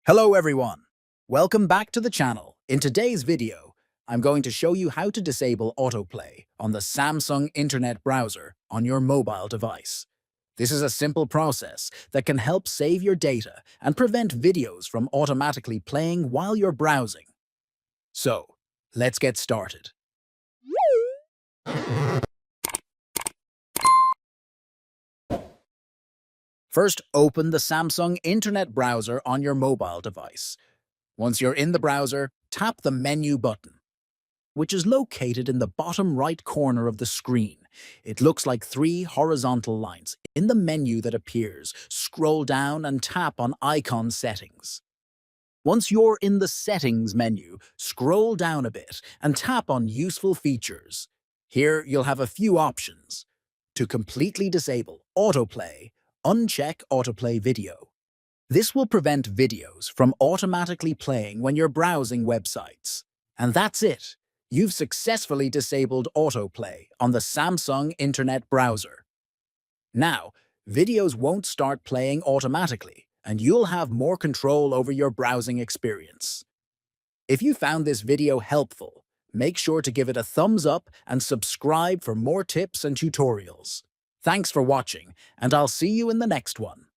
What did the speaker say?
Hello everyone! Welcome back to the channel. In today's video, I'm going to show you how to disable AutoPlay on the Samsung Internet Browser on your mobile device. This is a simple process that can help save your data and prevent videos from automatically playing while you're browsing. So, let's get started. First, open the Samsung Internet Browser on your mobile device. Once you're in the browser, tap the Menu button, which is located in the bottom right corner of the screen. It looks like three horizontal lines. In the menu that appears, scroll down and tap on Icon Settings. Once you're in the Settings menu, scroll down a bit and tap on Useful Features. Here, you'll have a few options. To completely disable AutoPlay, uncheck AutoPlay Video. This will prevent videos from automatically playing when you're browsing websites. And that's it. You've successfully disabled AutoPlay on the Samsung Internet Browser. Now, videos won't start playing automatically, and you'll have more control over your browsing experience. If you found this video helpful, make sure to give it a thumbs up and subscribe for more tips and tutorials. Thanks for watching, and I'll see you in the next one.